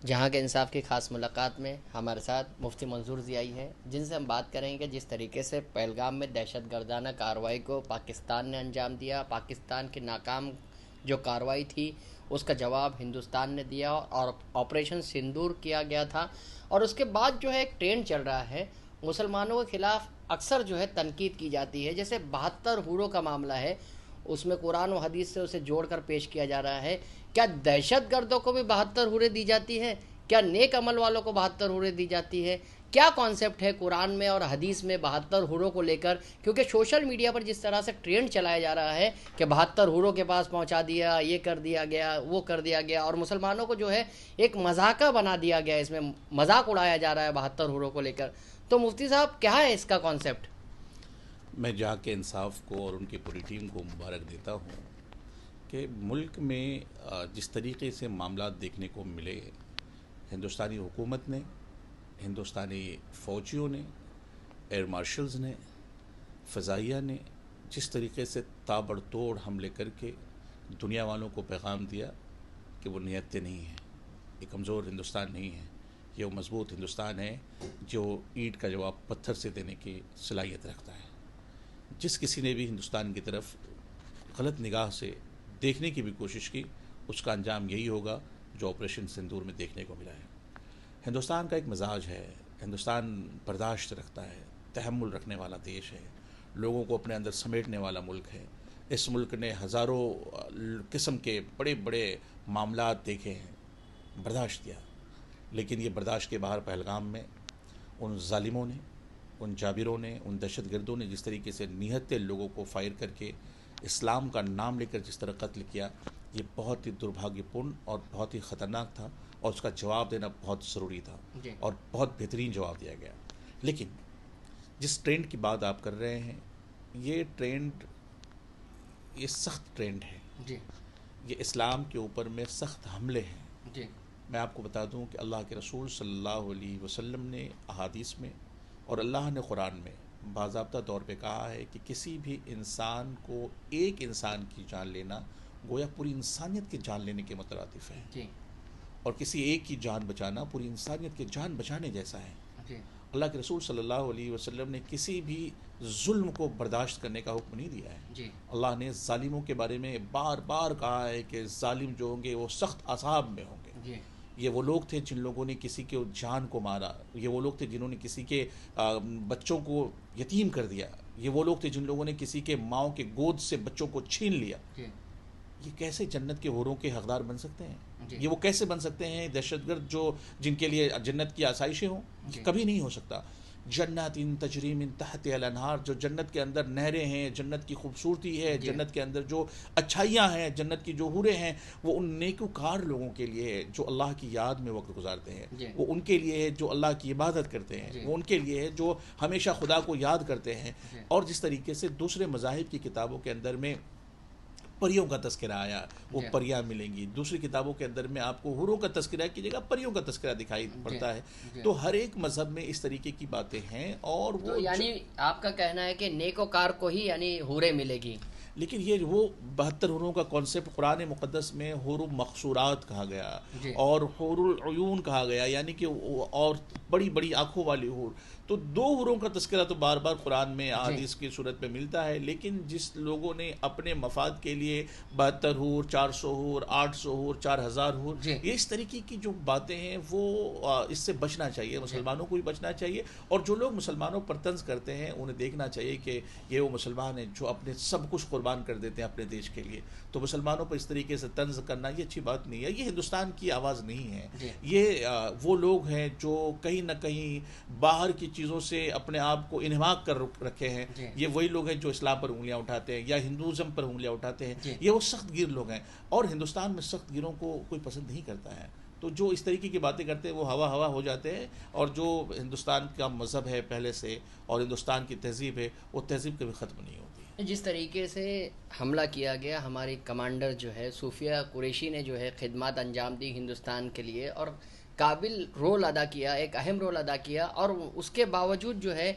جہاں کے انصاف کی خاص ملاقات میں ہمارے ساتھ مفتی منظور ضیائی ہے، جن سے ہم بات کریں گے جس طریقے سے پہلگام میں دہشت گردانہ کارروائی کو پاکستان نے انجام دیا، پاکستان کی ناکام جو کارروائی تھی اس کا جواب ہندوستان نے دیا اور آپریشن سندور کیا گیا تھا۔ اور اس کے بعد جو ہے ایک ٹرینڈ چل رہا ہے، مسلمانوں کے خلاف اکثر جو ہے تنقید کی جاتی ہے، جیسے 72 حوروں کا معاملہ ہے، اس میں قرآن و حدیث سے اسے جوڑ کر پیش کیا جا رہا ہے۔ کیا دہشت گردوں کو بھی 72 حوریں دی جاتی ہیں؟ کیا نیک عمل والوں کو 72 حوریں دی جاتی ہے؟ کیا کانسیپٹ ہے قرآن میں اور حدیث میں 72 حوروں کو لے کر؟ کیونکہ سوشل میڈیا پر جس طرح سے ٹرینڈ چلایا جا رہا ہے کہ 72 حوروں کے پاس پہنچا دیا، یہ کر دیا گیا، وہ کر دیا گیا، اور مسلمانوں کو جو ہے ایک مذاقہ بنا دیا گیا، اس میں مذاق اڑایا جا رہا ہے 72 حوروں کو لے کر، تو مفتی صاحب کیا ہے اس کا کانسیپٹ؟ میں جا کے انصاف کو اور ان کی پوری ٹیم کو مبارک دیتا ہوں کہ ملک میں جس طریقے سے معاملات دیکھنے کو ملے، ہندوستانی حکومت نے، ہندوستانی فوجیوں نے، ایئر مارشلز نے، فضائیہ نے جس طریقے سے تابڑ توڑ حملے کر کے دنیا والوں کو پیغام دیا کہ وہ نہتے نہیں ہیں، یہ کمزور ہندوستان نہیں ہے، یہ وہ مضبوط ہندوستان ہے جو اینٹ کا جواب پتھر سے دینے کی صلاحیت رکھتا ہے۔ جس کسی نے بھی ہندوستان کی طرف غلط نگاہ سے دیکھنے کی بھی کوشش کی، اس کا انجام یہی ہوگا جو آپریشن سندور میں دیکھنے کو ملا ہے۔ ہندوستان کا ایک مزاج ہے، ہندوستان برداشت رکھتا ہے، تحمل رکھنے والا دیش ہے، لوگوں کو اپنے اندر سمیٹنے والا ملک ہے۔ اس ملک نے ہزاروں قسم کے بڑے بڑے معاملات دیکھے ہیں، برداشت کیا، لیکن یہ برداشت کے باہر پہلگام میں ان ظالموں نے، ان جابروں نے، ان دہشت گردوں نے جس طریقے سے نہتے لوگوں کو فائر کر کے اسلام کا نام لے کر جس طرح قتل کیا، یہ بہت ہی دربھاگیہ پورن اور بہت ہی خطرناک تھا، اور اس کا جواب دینا بہت ضروری تھا، جی اور بہت بہترین جواب دیا گیا۔ لیکن جس ٹرینڈ کی بات آپ کر رہے ہیں، یہ ٹرینڈ، یہ سخت ٹرینڈ ہے، جی یہ اسلام کے اوپر میں سخت حملے ہیں۔ جی میں آپ کو بتا دوں کہ اللہ کے رسول صلی اللہ علیہ وسلم نے احادیث میں اور اللہ نے قرآن میں باضابطہ طور پہ کہا ہے کہ کسی بھی انسان کو ایک انسان کی جان لینا گویا پوری انسانیت کی جان لینے کے مترادف ہے، جی اور کسی ایک کی جان بچانا پوری انسانیت کی جان بچانے جیسا ہے۔ جی اللہ کے رسول صلی اللہ علیہ وسلم نے کسی بھی ظلم کو برداشت کرنے کا حکم نہیں دیا ہے۔ جی اللہ نے ظالموں کے بارے میں بار بار کہا ہے کہ ظالم جو ہوں گے وہ سخت عذاب میں ہوں گے۔ جی یہ وہ لوگ تھے جن لوگوں نے کسی کے جان کو مارا، یہ وہ لوگ تھے جنہوں نے کسی کے بچوں کو یتیم کر دیا، یہ وہ لوگ تھے جن لوگوں نے کسی کے ماؤں کے گود سے بچوں کو چھین لیا۔ جی یہ کیسے جنت کے حوروں کے حقدار بن سکتے ہیں؟ جی یہ وہ کیسے بن سکتے ہیں دہشت گرد جو جن کے لیے جنت کی آسائشیں ہوں؟ جی یہ کبھی نہیں ہو سکتا۔ جنات تجری من تحتها الانہار، جو جنت کے اندر نہریں ہیں، جنت کی خوبصورتی ہے، جی جنت کے اندر جو اچھائیاں ہیں، جنت کی جو حوریں ہیں، وہ ان نیکوکار لوگوں کے لیے ہے جو اللہ کی یاد میں وقت گزارتے ہیں، جی وہ ان کے لیے ہے جو اللہ کی عبادت کرتے ہیں، جی وہ ان کے لیے ہے جو ہمیشہ خدا کو یاد کرتے ہیں۔ جی اور جس طریقے سے دوسرے مذاہب کی کتابوں کے اندر میں پریوں کا تذکرہ آیا، وہ جی پریاں ملیں گی، دوسری کتابوں کے اندر میں آپ کو حوروں کا تذکرہ کی جگہ پریوں کا تذکرہ دکھائی پڑتا ہے۔ جی تو ہر ایک مذہب میں اس طریقے کی باتیں ہیں، اور تو وہ یعنی آپ کا کہنا ہے کہ نیکوکار کو ہی یعنی حوریں ملے گی؟ لیکن یہ وہ 72 حوروں کا کانسیپٹ قرآن مقدس میں حور مقصورات کہا گیا، جی اور حور العیون کہا گیا، یعنی کہ اور بڑی بڑی آنکھوں والی حور۔ تو دو حوروں کا تذکرہ تو بار بار قرآن میں احادیث کی صورت میں ملتا ہے، لیکن جس لوگوں نے اپنے مفاد کے لیے 72 حور، 400 حور، 800 حور، 4000 حور، جی یہ اس طریقے کی جو باتیں ہیں وہ اس سے بچنا چاہیے، مسلمانوں کو بھی بچنا چاہیے، اور جو لوگ مسلمانوں پر طنز کرتے ہیں انہیں دیکھنا چاہیے کہ یہ وہ مسلمان ہیں جو اپنے سب کچھ قربان کر دیتے ہیں اپنے دیش کے لیے۔ تو مسلمانوں پر اس طریقے سے طنز کرنا یہ اچھی بات نہیں ہے، یہ ہندوستان کی آواز نہیں ہے۔ جی یہ وہ لوگ ہیں جو کہیں نہ کہیں باہر کی چیزوں سے اپنے آپ کو انہماک کر رکھے ہیں، جی یہ وہی لوگ ہیں جو اسلام پر انگلیاں اٹھاتے ہیں یا ہندوازم پر انگلیاں اٹھاتے ہیں، جی یہ وہ سخت گیر لوگ ہیں، اور ہندوستان میں سخت گیروں کو کوئی پسند نہیں کرتا ہے۔ تو جو اس طریقے کی باتیں کرتے ہیں وہ ہوا ہوا ہو جاتے ہیں، اور جو ہندوستان کا مذہب ہے پہلے سے اور ہندوستان کی تہذیب ہے، وہ تہذیب کبھی ختم نہیں ہوتی۔ جس طریقے سے حملہ کیا گیا، ہماری کمانڈر جو ہے صوفیہ قریشی نے جو ہے خدمات انجام دی ہندوستان کے لیے، اور قابل رول ادا کیا، ایک اہم رول ادا کیا، اور اس کے باوجود جو ہے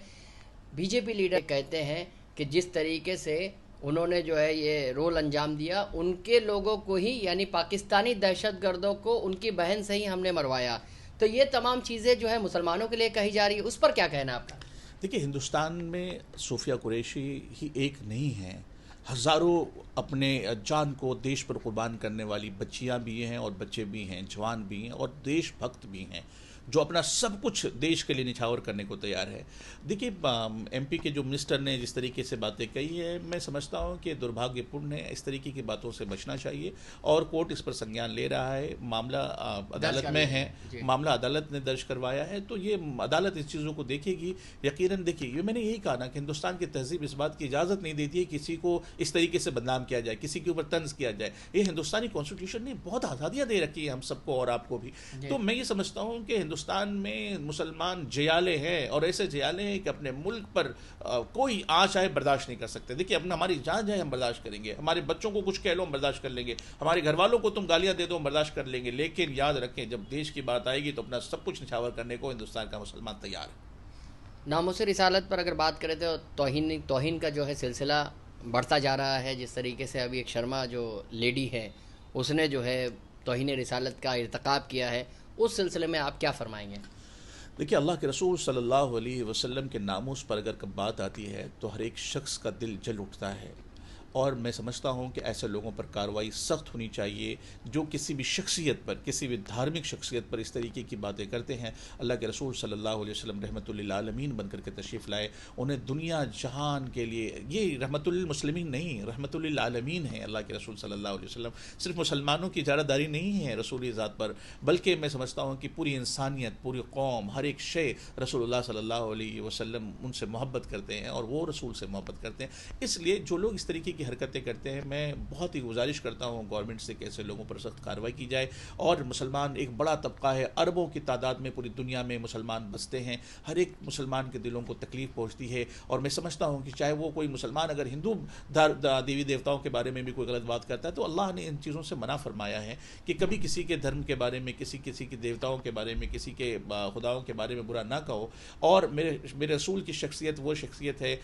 بی جے پی لیڈر کہتے ہیں کہ جس طریقے سے انہوں نے جو ہے یہ رول انجام دیا، ان کے لوگوں کو ہی یعنی پاکستانی دہشت گردوں کو ان کی بہن سے ہی ہم نے مروایا. تو یہ تمام چیزیں جو ہے مسلمانوں کے لیے کہی جا رہی ہے، اس پر کیا کہنا ہے آپ کا؟ دیکھیے، ہندوستان میں صوفیہ قریشی ہی ایک نہیں ہیں، ہزاروں اپنے جان کو دیش پر قربان کرنے والی بچیاں بھی ہیں اور بچے بھی ہیں، جوان بھی ہیں اور دیش بھکت بھی ہیں، جو اپنا سب کچھ دیش کے لیے نچھاور کرنے کو تیار ہے. دیکھیے، ایم پی کے جو منسٹر نے جس طریقے سے باتیں کہی ہے، میں سمجھتا ہوں کہ دربھاگیہ پورن ہے. اس طریقے کی باتوں سے بچنا چاہیے، اور کورٹ اس پر سنجان لے رہا ہے. معاملہ عدالت میں ہے، معاملہ عدالت نے درج کروایا ہے، تو یہ عدالت اس چیزوں کو دیکھے گی. یقیناً دیکھیے، یہ میں نے یہی کہا نا کہ ہندوستان کی تہذیب اس بات کی اجازت نہیں دیتی ہے کسی کو اس طریقے سے بدنام کیا جائے، کسی کے اوپر طنز کیا جائے. یہ ہندوستانی کانسٹیٹیوشن نے بہت آزادیاں دے رکھی ہیں ہم سب کو اور آپ کو بھی. تو میں یہ سمجھتا ہوں کہ ہندوستان میں مسلمان جیالے ہیں، اور ایسے جیالے ہیں کہ اپنے ملک پر کوئی آنچ آئے برداشت نہیں کر سکتے. دیکھیے، اپنا ہماری جان جائے ہم برداشت کریں گے، ہمارے بچوں کو کچھ کہہ لو ہم برداشت کر لیں گے، ہمارے گھر والوں کو تم گالیاں دے دو ہم برداشت کر لیں گے، لیکن یاد رکھیں جب دیش کی بات آئے گی تو اپنا سب کچھ نچھاور کرنے کو ہندوستان کا مسلمان تیار ہے. ناموس رسالت پر اگر بات کریں تو توہین کا جو ہے سلسلہ بڑھتا جا رہا ہے. جس طریقے سے ابھی ایک شرما جو لیڈی ہے، اس نے جو ہے توہین رسالت کا ارتکاب کیا ہے، اس سلسلے میں آپ کیا فرمائیں گے؟ دیکھیے، اللہ کے رسول صلی اللہ علیہ وسلم کے ناموس پر اگر بات آتی ہے تو ہر ایک شخص کا دل جل اٹھتا ہے، اور میں سمجھتا ہوں کہ ایسے لوگوں پر کارروائی سخت ہونی چاہیے جو کسی بھی شخصیت پر، کسی بھی دھارمک شخصیت پر اس طریقے کی باتیں کرتے ہیں. اللہ کے رسول صلی اللہ علیہ وسلم رحمۃ للعالمین بن کر کے تشریف لائے، انہیں دنیا جہان کے لیے، یہ رحمۃ للمسلمین نہیں، رحمۃ للعالمین ہیں. اللہ کے رسول صلی اللہ علیہ وسلم صرف مسلمانوں کی اجارہ داری نہیں ہے رسولی ذات پر، بلکہ میں سمجھتا ہوں کہ پوری انسانیت، پوری قوم، ہر ایک شے رسول اللہ صلی اللہ علیہ وسلم ان سے محبت کرتے ہیں اور وہ رسول سے محبت کرتے ہیں. اس لیے جو لوگ اس طریقے کی حرکتیں کرتے ہیں، میں بہت ہی گزارش کرتا ہوں گورنمنٹ سے کہ ایسے لوگوں پر سخت کارروائی کی جائے. اور مسلمان ایک بڑا طبقہ ہے، اربوں کی تعداد میں پوری دنیا میں مسلمان بستے ہیں، ہر ایک مسلمان کے دلوں کو تکلیف پہنچتی ہے. اور میں سمجھتا ہوں کہ چاہے وہ کوئی مسلمان اگر ہندو دیوی دیوتاؤں کے بارے میں بھی کوئی غلط بات کرتا ہے تو اللہ نے ان چیزوں سے منع فرمایا ہے کہ کبھی کسی کے دھرم کے بارے میں، کسی کے دیوتاؤں کے بارے میں، کسی کے خداؤں کے بارے میں برا نہ کہو. اور میرے رسول کی شخصیت وہ شخصیت ہے،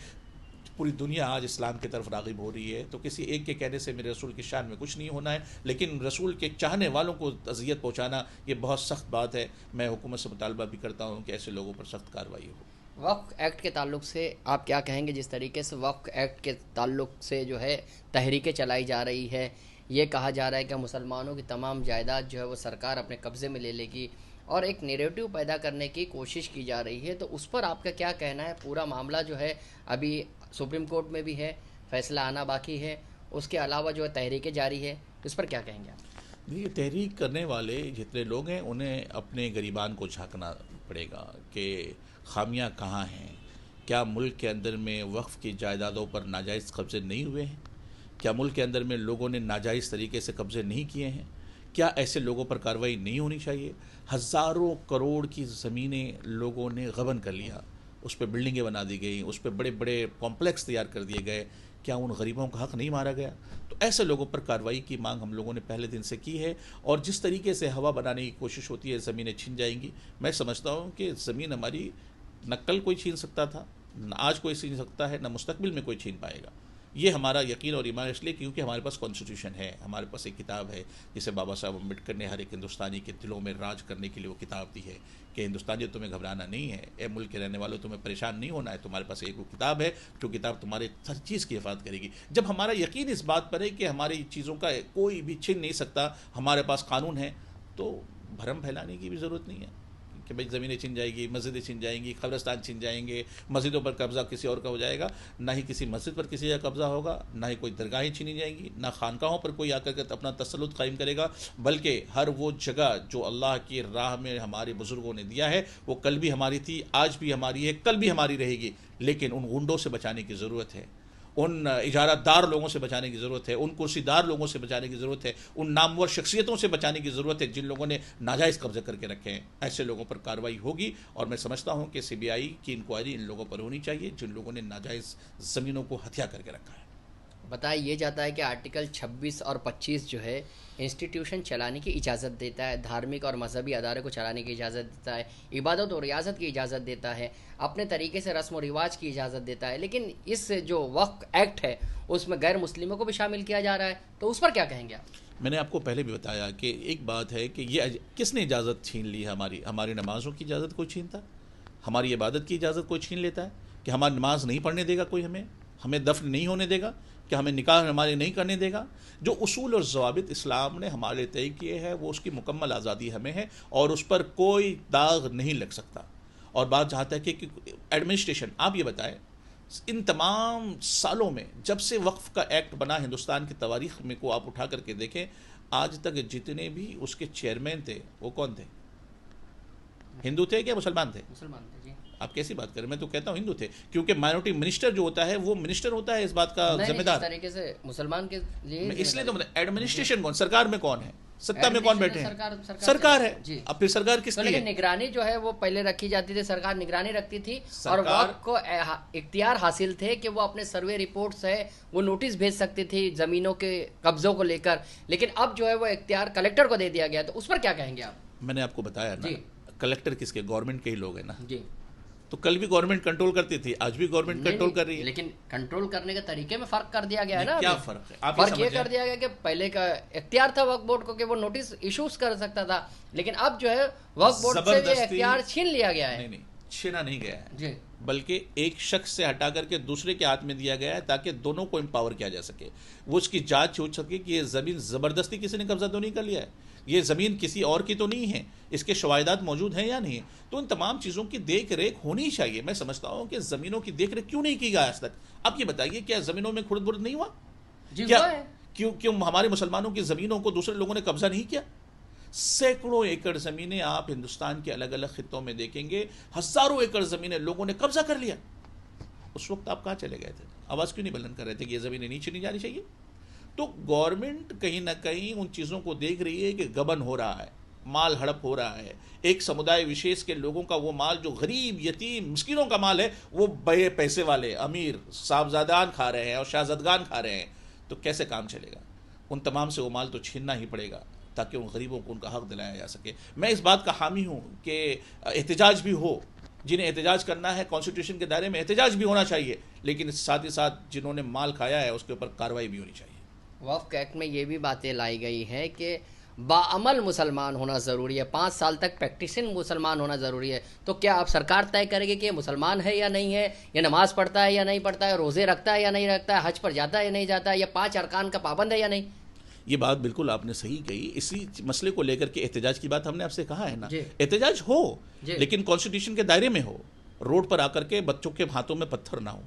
پوری دنیا آج اسلام کی طرف راغب ہو رہی ہے، تو کسی ایک کے کہنے سے میرے رسول کی شان میں کچھ نہیں ہونا ہے، لیکن رسول کے چاہنے والوں کو اذیت پہنچانا یہ بہت سخت بات ہے. میں حکومت سے مطالبہ بھی کرتا ہوں کہ ایسے لوگوں پر سخت کارروائی ہو. وقف ایکٹ کے تعلق سے آپ کیا کہیں گے؟ جس طریقے سے وقف ایکٹ کے تعلق سے جو ہے تحریکیں چلائی جا رہی ہے، یہ کہا جا رہا ہے کہ مسلمانوں کی تمام جائیداد جو ہے وہ سرکار اپنے قبضے میں لے لے گی، اور ایک نیریٹو پیدا کرنے کی کوشش کی جا رہی ہے، تو اس پر آپ کا کیا کہنا ہے؟ پورا معاملہ جو ہے ابھی سپریم کورٹ میں بھی ہے، فیصلہ آنا باقی ہے، اس کے علاوہ جو ہے تحریکیں جاری ہے، اس پر کیا کہیں گے آپ؟ یہ تحریک کرنے والے جتنے لوگ ہیں انہیں اپنے گریبان کو جھانکنا پڑے گا کہ خامیاں کہاں ہیں. کیا ملک کے اندر میں وقف کی جائیدادوں پر ناجائز قبضے نہیں ہوئے ہیں؟ کیا ملک کے اندر میں لوگوں نے ناجائز طریقے سے قبضے نہیں کیے ہیں؟ کیا ایسے لوگوں پر کارروائی نہیں ہونی چاہیے؟ ہزاروں کروڑ کی زمینیں لوگوں نے غبن کر لیا، اس پہ بلڈنگیں بنا دی گئیں، اس پہ بڑے بڑے کمپلیکس تیار کر دیے گئے. کیا ان غریبوں کا حق نہیں مارا گیا؟ تو ایسے لوگوں پر کارروائی کی مانگ ہم لوگوں نے پہلے دن سے کی ہے. اور جس طریقے سے ہوا بنانے کی کوشش ہوتی ہے زمینیں چھن جائیں گی، میں سمجھتا ہوں کہ زمین ہماری نہ کل کوئی چھین سکتا تھا، نہ آج کوئی چھین سکتا ہے، نہ مستقبل میں کوئی چھین پائے گا. یہ ہمارا یقین اور ایمان اس لیے کیونکہ ہمارے پاس کانسٹیٹیوشن ہے، ہمارے پاس ایک کتاب ہے جسے بابا صاحب امبیڈکر نے ہر ایک ہندوستانی کے دلوں میں راج کرنے کے لیے وہ کتاب دی ہے کہ ہندوستانی تمہیں گھبرانا نہیں ہے، اے ملک کے رہنے والوں تمہیں پریشان نہیں ہونا ہے. تمہارے پاس ایک وہ کتاب ہے جو کتاب تمہارے ہر چیز کی حفاظت کرے گی. جب ہمارا یقین اس بات پر ہے کہ ہماری چیزوں کا کوئی بھی چھین نہیں سکتا، ہمارے پاس قانون ہے، تو بھرم پھیلانے کی بھی ضرورت نہیں ہے کہ بھائی زمینیں چھن جائیں گی، مسجدیں چھن جائیں گی، قبرستان چھن جائیں گے، مسجدوں پر قبضہ کسی اور کا ہو جائے گا. نہ ہی کسی مسجد پر کسی کا قبضہ ہوگا، نہ ہی کوئی درگاہیں چھینی جائیں گی، نہ خانقاہوں پر کوئی آ کر کے اپنا تسلط قائم کرے گا. بلکہ ہر وہ جگہ جو اللہ کی راہ میں ہمارے بزرگوں نے دیا ہے وہ کل بھی ہماری تھی، آج بھی ہماری ہے، کل بھی ہماری رہے گی. لیکن ان غنڈوں سے بچانے کی ضرورت ہے، ان اجارہ دار لوگوں سے بچانے کی ضرورت ہے، ان کرسی دار لوگوں سے بچانے کی ضرورت ہے، ان نامور شخصیتوں سے بچانے کی ضرورت ہے جن لوگوں نے ناجائز قبضے کر کے رکھے ہیں. ایسے لوگوں پر کارروائی ہوگی، اور میں سمجھتا ہوں کہ CBI کی انکوائری ان لوگوں پر ہونی چاہیے جن لوگوں نے ناجائز زمینوں کو ہتھیا کر کے رکھا ہے. بتایا یہ جاتا ہے کہ آرٹیکل 26 اور 25 جو ہے انسٹیٹیوشن چلانے کی اجازت دیتا ہے، دھارمک اور مذہبی ادارے کو چلانے کی اجازت دیتا ہے، عبادت و ریاضت کی اجازت دیتا ہے، اپنے طریقے سے رسم و رواج کی اجازت دیتا ہے، لیکن اس جو وقف ایکٹ ہے اس میں غیر مسلموں کو بھی شامل کیا جا رہا ہے، تو اس پر کیا کہیں گے آپ؟ میں نے آپ کو پہلے بھی بتایا کہ ایک بات ہے کہ یہ کس نے اجازت چھین لی ہے؟ ہماری نمازوں کی اجازت کوئی چھینتا؟ ہماری عبادت کی اجازت کوئی چھین لیتا ہے کہ ہماری نماز نہیں پڑھنے دے گا کوئی، ہمیں دفن نہیں ہونے دے گا، کہ ہمیں نکاح ہمارے نہیں کرنے دے گا؟ جو اصول اور ضوابط اسلام نے ہمارے طے کیے ہیں وہ اس کی مکمل آزادی ہمیں ہے اور اس پر کوئی داغ نہیں لگ سکتا۔ اور بات جہاں تک ہے کہ ایڈمنسٹریشن، آپ یہ بتائیں ان تمام سالوں میں جب سے وقف کا ایکٹ بنا ہندوستان کی تاریخ میں کو آپ اٹھا کر کے دیکھیں، آج تک جتنے بھی اس کے چیئرمین تھے وہ کون تھے؟ ہندو تھے کیا مسلمان تھے؟ مسلمان تھے جی۔ آپ کیسی بات کریں؟ میں تو کہتا ہوں ہندو تھے، کیونکہ مائنورٹی منسٹر جو ہوتا ہے وہ منسٹر ہوتا ہے اس بات کا ذمہ دار۔ اس طریقے سے مسلمان کے لیے اس لیے تو ایڈمنسٹریشن کون، سرکار میں کون ہے، ستا میں کون بیٹھے ہیں؟ سرکار ہے جی۔ اب پھر سرکار کس لیے؟ لیکن نگرانی جو ہے وہ پہلے رکھی جاتی تھی، سرکار نگرانی رکھتی تھی اور وقت کو اختیار حاصل تھے کہ وہ اپنے سروے رپورٹس ہے وہ نوٹس بھیج سکتی تھی زمینوں کے قبضوں کو لے کر، لیکن اب جو ہے وہ اختیار کلیکٹر کو دے دیا گیا، تو اس پر کیا کہیں گے آپ؟ میں نے آپ کو بتایا نا، کلیکٹر کس کے؟ گورنمنٹ کے ہی لوگ ہیں نا جی۔ تو کل بھی گورنمنٹ کنٹرول کرتی تھی، آج بھی گورنمنٹ کنٹرول کر رہی ہے، لیکن کنٹرول کرنے کے طریقے میں فرق کر دیا گیا ہے نا۔ کیا فرق ہے؟ فرق یہ کر دیا گیا کہ پہلے کا اختیار تھا وقف بورڈ کو کہ وہ نوٹس ایشوز کر سکتا تھا، لیکن اب جو ہے وقف بورڈ سے یہ اختیار چھین لیا گیا ہے۔ نہیں چھینا نہیں گیا ہے جی، بلکہ ایک شخص سے ہٹا کر کے دوسرے کے ہاتھ میں دیا گیا ہے تاکہ دونوں کو امپاور کیا جا سکے، وہ اس کی جانچ ہو سکے کہ یہ زمین زبردستی کسی نے قبضہ تو نہیں کر لیا ہے، یہ زمین کسی اور کی تو نہیں ہے، اس کے شواہدات موجود ہیں یا نہیں۔ تو ان تمام چیزوں کی دیکھ ریکھ ہونی چاہیے۔ میں سمجھتا ہوں کہ زمینوں کی دیکھ ریکھ کیوں نہیں کی گئی آج تک؟ اب یہ بتائیے کیا زمینوں میں کھرد برد نہیں ہوا؟ کیا کیوں ہمارے مسلمانوں کی زمینوں کو دوسرے لوگوں نے قبضہ نہیں کیا؟ سینکڑوں ایکڑ زمینیں آپ ہندوستان کے الگ الگ خطوں میں دیکھیں گے، ہزاروں ایکڑ زمینیں لوگوں نے قبضہ کر لیا۔ اس وقت آپ کہاں چلے گئے تھے؟ آواز کیوں نہیں بلند کر رہے تھے کہ یہ زمینیں نیچے نہیں جانی چاہیے؟ تو گورنمنٹ کہیں نہ کہیں ان چیزوں کو دیکھ رہی ہے کہ گبن ہو رہا ہے، مال ہڑپ ہو رہا ہے، ایک سمودائے وشیش کے لوگوں کا وہ مال جو غریب یتیم مسکینوں کا مال ہے وہ بڑے پیسے والے امیر صاحبزادان کھا رہے ہیں اور شاہزادگان کھا رہے ہیں، تو کیسے کام چلے گا؟ ان تمام سے وہ مال تو چھیننا ہی پڑے گا تاکہ ان غریبوں کو ان کا حق دلایا جا سکے۔ میں اس بات کا حامی ہوں کہ احتجاج بھی ہو، جنہیں احتجاج کرنا ہے کانسٹیٹیوشن کے دائرے میں احتجاج بھی ہونا چاہیے، لیکن ساتھ ہی ساتھ جنہوں نے مال کھایا ہے اس کے اوپر کارروائی بھی ہونی چاہیے۔ وقف ایکٹ میں یہ بھی باتیں لائی گئی ہیں کہ باعمل مسلمان ہونا ضروری ہے، 5 سال تک پریکٹیسنگ مسلمان ہونا ضروری ہے، تو کیا اب سرکار طے کرے گی کہ یہ مسلمان ہے یا نہیں ہے، یہ نماز پڑھتا ہے یا نہیں پڑھتا ہے، روزے رکھتا ہے یا نہیں رکھتا ہے، حج پر جاتا ہے یا نہیں جاتا ہے، یا 5 ارکان کا پابند ہے یا نہیں؟ یہ بات بالکل آپ نے صحیح کہی۔ اسی مسئلے کو لے کر کے احتجاج کی بات ہم نے آپ سے کہا ہے نا، احتجاج ہو لیکن کانسٹیٹیوشن کے دائرے میں ہو، روڈ پر آ کر کے بچوں کے ہاتھوں میں پتھر نہ ہو،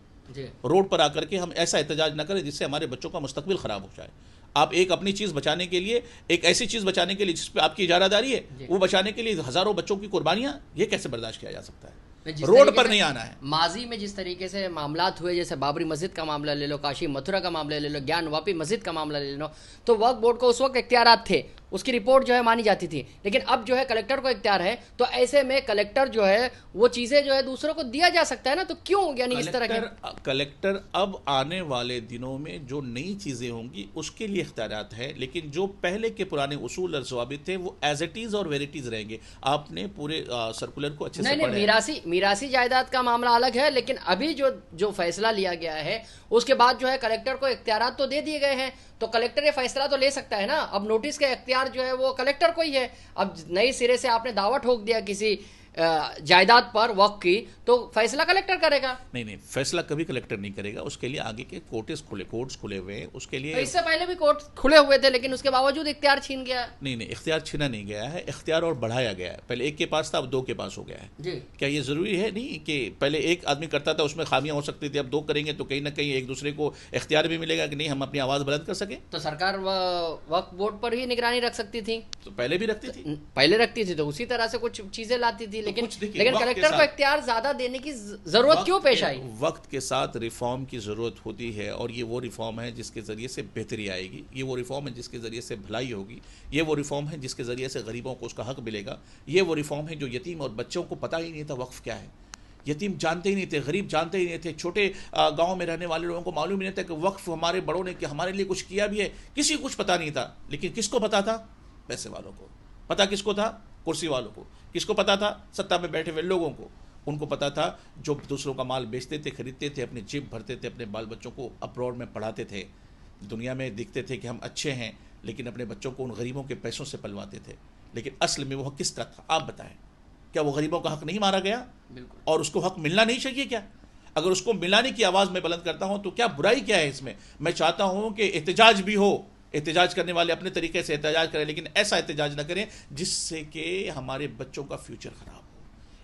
روڈ پر آ کر کے ہم ایسا احتجاج نہ کریں جس سے ہمارے بچوں کا مستقبل خراب ہو جائے۔ آپ ایک اپنی چیز بچانے کے لیے، ایک ایسی چیز بچانے کے لیے جس پہ آپ کی اجارہ داری ہے، وہ بچانے کے لیے ہزاروں بچوں کی قربانیاں، یہ کیسے برداشت کیا جا سکتا ہے؟ روڈ پر نہیں آنا ہے۔ ماضی میں جس طریقے سے معاملات ہوئے، جیسے بابری مسجد کا معاملہ لے لو، کاشی متھرا کا معاملہ لے لو، گیان واپی مسجد کا معاملہ لے لو، تو وقف بورڈ کو اس وقت اختیارات تھے، اس کی رپورٹ جو ہے مانی جاتی تھی، لیکن اب جو ہے کلیکٹر کو اختیار ہے، تو ایسے میں کلیکٹر جو ہے وہ چیزیں جو ہے دوسروں کو دیا جا سکتا ہے نا، تو کیوں یعنی اس طرح کے کلیکٹر اب آنے والے دنوں میں جو نئی چیزیں ہوں گی اس کے لیے اختیارات ہے، لیکن جو پہلے کے پرانے اصول اور ضوابط تھے وہ ایز اٹ از اور ویریٹیز رہیں گے۔ آپ نے پورے سرکولر کو اچھے سے پڑھا ہے۔ میراثی جائیداد کا معاملہ الگ ہے، لیکن ابھی جو فیصلہ لیا گیا ہے اس کے بعد جو ہے کلیکٹر کو اختیارات تو دے دیے گئے ہیں، تو کلیکٹر یہ فیصلہ تو لے سکتا ہے نا۔ اب نوٹس کا اختیار جو ہے وہ کلیکٹر کو ہی ہے۔ اب نئی سرے سے آپ نے دعویٰ ٹھوک دیا کسی جائیداد پر وقف کی، تو فیصلہ کلیکٹر کرے گا؟ نہیں، فیصلہ کبھی کلیکٹر نہیں کرے گا، اس کے لیے آگے کے کورٹس کھلے ہوئے ہیں، اس کے لیے اس سے پہلے بھی کورٹ کھلے ہوئے تھے لیکن اس کے باوجود اختیار چھین گیا۔ نہیں، اختیار چھینا نہیں گیا ہے، اختیار اور بڑھایا گیا ہے۔ پہلے ایک کے پاس تھا، اب 2 کے پاس ہو گیا ہے۔ جی، کیا یہ ضروری ہے؟ نہیں کہ پہلے ایک آدمی کرتا تھا اس میں خامیاں ہو سکتی تھی، اب 2 کریں گے تو کہیں نہ کہیں ایک دوسرے کو اختیار بھی ملے گا کہ نہیں ہم اپنی آواز بلند کر سکیں۔ تو سرکار وقف بورڈ پر ہی نگرانی رکھ سکتی تھی، تو پہلے بھی رکھتی تھی، تو اسی طرح سے کچھ چیزیں لاتی تھی، لیکن کلیکٹر کو اختیار زیادہ دینے کی ضرورت کیوں پیش آئی؟ وقت کے ساتھ ریفارم کی ضرورت ہوتی ہے، اور یہ وہ ریفارم ہے جس کے ذریعے سے بہتری آئے گی، یہ وہ ریفارم ہے جس کے ذریعے سے بھلائی ہوگی، یہ وہ ریفارم ہے جس کے ذریعے سے غریبوں کو اس کا حق ملے گا، یہ وہ ریفارم ہے جو یتیم اور بچوں کو پتہ ہی نہیں تھا وقف کیا ہے، یتیم جانتے ہی نہیں تھے, غریب جانتے ہی نہیں تھے, چھوٹے گاؤں میں رہنے والے لوگوں کو معلوم ہی نہیں تھا کہ وقف ہمارے بڑوں نے کہ ہمارے لیے کچھ کیا بھی ہے, کسی کو کچھ پتہ نہیں تھا. لیکن کس کو پتہ تھا؟ پیسے والوں کو پتہ. کس کو تھا؟ کرسی والوں کو. کس کو پتہ تھا؟ سطح میں بیٹھے ہوئے لوگوں کو. ان کو پتہ تھا جو دوسروں کا مال بیچتے تھے, خریدتے تھے, اپنے جیب بھرتے تھے, اپنے بال بچوں کو ابروڈ میں پڑھاتے تھے, دنیا میں دکھتے تھے کہ ہم اچھے ہیں, لیکن اپنے بچوں کو ان غریبوں کے پیسوں سے پلواتے تھے. لیکن اصل میں وہ حق کس کا تھا؟ آپ بتائیں. کیا وہ غریبوں کا حق نہیں مارا گیا؟ بالکل. اور اس کو حق ملنا نہیں چاہیے کیا؟ اگر اس کو ملانے کی آواز میں بلند کرتا ہوں تو کیا برائی کیا ہے اس میں؟ میں چاہتا ہوں کہ احتجاج بھی ہو, احتجاج کرنے والے اپنے طریقے سے احتجاج کریں, لیکن ایسا احتجاج نہ کریں جس سے کہ ہمارے بچوں کا فیوچر خراب ہو.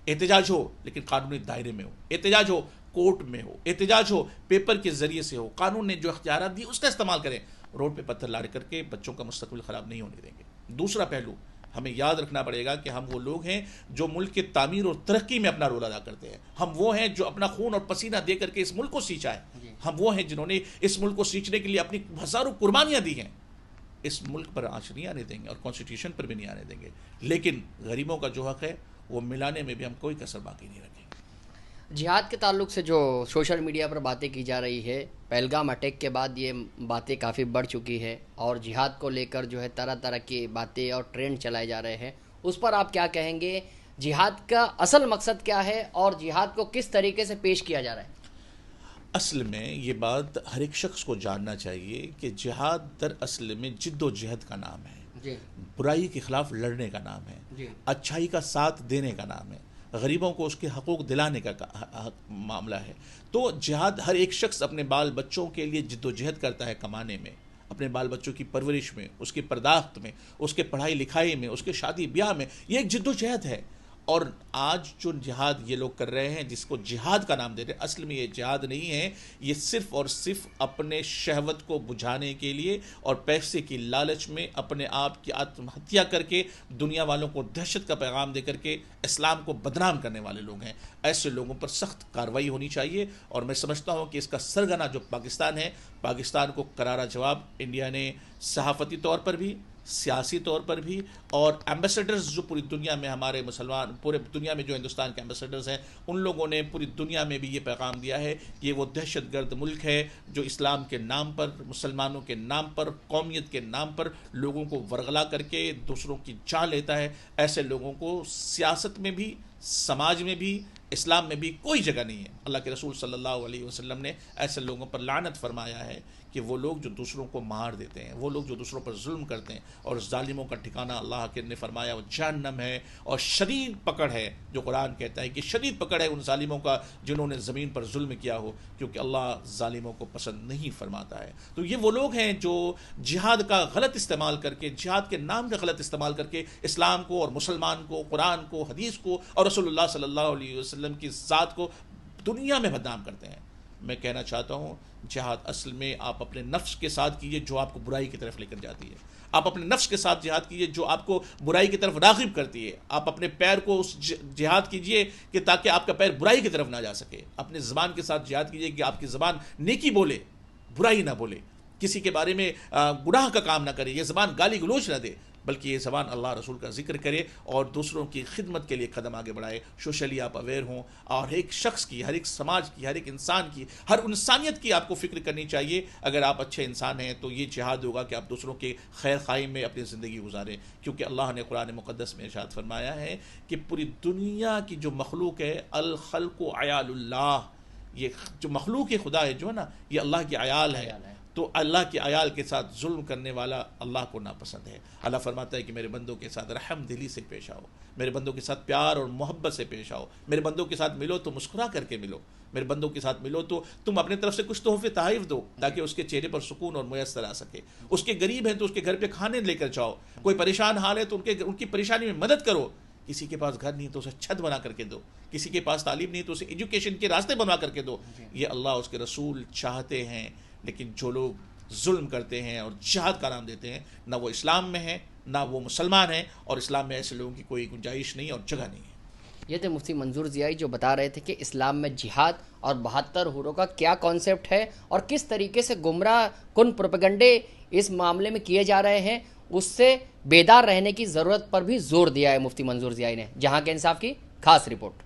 احتجاج ہو لیکن قانونی دائرے میں ہو, احتجاج ہو کورٹ میں ہو, احتجاج ہو پیپر کے ذریعے سے ہو, قانون نے جو اختیارات دی اس کا استعمال کریں. روڈ پہ پتھر لاڑ کر کے بچوں کا مستقبل خراب نہیں ہونے دیں گے. دوسرا پہلو ہمیں یاد رکھنا پڑے گا کہ ہم وہ لوگ ہیں جو ملک کی تعمیر اور ترقی میں اپنا رول ادا کرتے ہیں. ہم وہ ہیں جو اپنا خون اور پسینہ دے کر کے اس ملک کو سینچا ہے. ہم وہ ہیں جنہوں نے اس ملک کو سینچنے کے لیے اپنی ہزاروں قربانیاں دی ہیں. اس ملک پر آنچ نہیں آنے دیں گے اور کانسٹیٹیوشن پر بھی نہیں آنے دیں گے. لیکن غریبوں کا جو حق ہے وہ ملانے میں بھی ہم کوئی کسر باقی نہیں رکھیں گے. جہاد کے تعلق سے جو سوشل میڈیا پر باتیں کی جا رہی ہے, پہلگام اٹیک کے بعد یہ باتیں کافی بڑھ چکی ہے اور جہاد کو لے کر جو ہے طرح طرح کی باتیں اور ٹرینڈ چلائے جا رہے ہیں, اس پر آپ کیا کہیں گے؟ جہاد کا اصل مقصد کیا ہے اور جہاد کو کس طریقے سے پیش کیا جا رہا ہے؟ اصل میں یہ بات ہر ایک شخص کو جاننا چاہیے کہ جہاد در اصل میں جد و جہد کا نام ہے. جی. برائی کے خلاف لڑنے کا نام ہے. جی. اچھائی کا ساتھ دینے کا نام ہے. غریبوں کو اس کے حقوق دلانے کا معاملہ ہے. تو جہاد ہر ایک شخص اپنے بال بچوں کے لیے جد و جہد کرتا ہے کمانے میں, اپنے بال بچوں کی پرورش میں, اس کی پرداخت میں, اس کے پڑھائی لکھائی میں, اس کے شادی بیاہ میں. یہ ایک جد و جہد ہے. اور آج جو جہاد یہ لوگ کر رہے ہیں جس کو جہاد کا نام دے رہے ہیں, اصل میں یہ جہاد نہیں ہے. یہ صرف اور صرف اپنے شہوت کو بجھانے کے لیے اور پیسے کی لالچ میں اپنے آپ کی آتم ہتیا کر کے دنیا والوں کو دہشت کا پیغام دے کر کے اسلام کو بدنام کرنے والے لوگ ہیں. ایسے لوگوں پر سخت کارروائی ہونی چاہیے. اور میں سمجھتا ہوں کہ اس کا سرغنہ جو پاکستان ہے, پاکستان کو کرارا جواب انڈیا نے صحافتی طور پر بھی, سیاسی طور پر بھی, اور ایمبیسڈرز جو پوری دنیا میں ہمارے مسلمان, پورے دنیا میں جو ہندوستان کے ایمبیسڈرز ہیں, ان لوگوں نے پوری دنیا میں بھی یہ پیغام دیا ہے کہ یہ وہ دہشت گرد ملک ہے جو اسلام کے نام پر, مسلمانوں کے نام پر, قومیت کے نام پر لوگوں کو ورغلا کر کے دوسروں کی جان لیتا ہے. ایسے لوگوں کو سیاست میں بھی, سماج میں بھی, اسلام میں بھی کوئی جگہ نہیں ہے. اللہ کے رسول صلی اللہ علیہ وسلم نے ایسے لوگوں پر لعنت فرمایا ہے کہ وہ لوگ جو دوسروں کو مار دیتے ہیں, وہ لوگ جو دوسروں پر ظلم کرتے ہیں, اور ظالموں کا ٹھکانہ اللہ کے نے فرمایا وہ جہنم ہے, اور شدید پکڑ ہے, جو قرآن کہتا ہے کہ شدید پکڑ ہے ان ظالموں کا جنہوں نے زمین پر ظلم کیا ہو, کیونکہ اللہ ظالموں کو پسند نہیں فرماتا ہے. تو یہ وہ لوگ ہیں جو جہاد کا غلط استعمال کر کے, جہاد کے نام کا غلط استعمال کر کے اسلام کو اور مسلمان کو, قرآن کو, حدیث کو اور رسول اللہ صلی اللہ علیہ وسلم کی ذات کو دنیا میں بدنام کرتے ہیں. میں کہنا چاہتا ہوں جہاد اصل میں آپ اپنے نفس کے ساتھ کیجئے جو آپ کو برائی کی طرف لے کر جاتی ہے. آپ اپنے نفس کے ساتھ جہاد کیجئے جو آپ کو برائی کی طرف راغب کرتی ہے. آپ اپنے پیر کو اس جہاد کیجئے کہ تاکہ آپ کا پیر برائی کی طرف نہ جا سکے. اپنے زبان کے ساتھ جہاد کیجئے کہ آپ کی زبان نیکی بولے, برائی نہ بولے, کسی کے بارے میں گناہ کا کام نہ کرے. یہ زبان گالی گلوچ نہ دے, بلکہ یہ زبان اللہ رسول کا ذکر کرے اور دوسروں کی خدمت کے لیے قدم آگے بڑھائے. سوشلی آپ اویئر ہوں, اور ایک شخص کی, ہر ایک سماج کی, ہر ایک انسان کی, ہر انسانیت کی آپ کو فکر کرنی چاہیے. اگر آپ اچھے انسان ہیں تو یہ جہاد ہوگا کہ آپ دوسروں کے خیر خواہی میں اپنی زندگی گزاریں. کیونکہ اللہ نے قرآن مقدس میں ارشاد فرمایا ہے کہ پوری دنیا کی جو مخلوق ہے, الخلق عیال اللہ, یہ جو مخلوق خدا ہے جو ہے نا, یہ اللہ کی عیال ہے. تو اللہ کے عیال کے ساتھ ظلم کرنے والا اللہ کو ناپسند ہے. اللہ فرماتا ہے کہ میرے بندوں کے ساتھ رحم دلی سے پیش آؤ, میرے بندوں کے ساتھ پیار اور محبت سے پیش آؤ, میرے بندوں کے ساتھ ملو تو مسکرا کر کے ملو, میرے بندوں کے ساتھ ملو تو تم اپنے طرف سے کچھ تحفے تحائف دو تاکہ اس کے چہرے پر سکون اور میسر آ سکے. اس کے غریب ہیں تو اس کے گھر پہ کھانے لے کر جاؤ, کوئی پریشان حال ہے تو ان کی پریشانی میں مدد کرو. کسی کے پاس گھر نہیں تو اسے چھت بنا کر کے دو, کسی کے پاس تعلیم نہیں تو اسے ایجوکیشن کے راستے بنا کر کے دو. یہ اللہ اس کے رسول چاہتے ہیں. لیکن جو لوگ ظلم کرتے ہیں اور جہاد کا نام دیتے ہیں, نہ وہ اسلام میں ہیں نہ وہ مسلمان ہیں, اور اسلام میں ایسے لوگوں کی کوئی گنجائش نہیں اور جگہ نہیں ہے. یہ تھے مفتی منظور ضیائی جو بتا رہے تھے کہ اسلام میں جہاد اور 72 حوروں کا کیا کانسیپٹ ہے اور کس طریقے سے گمراہ کن پروپیگنڈے اس معاملے میں کیے جا رہے ہیں. اس سے بیدار رہنے کی ضرورت پر بھی زور دیا ہے مفتی منظور ضیائی نے. جہاں کے انصاف کی خاص رپورٹ.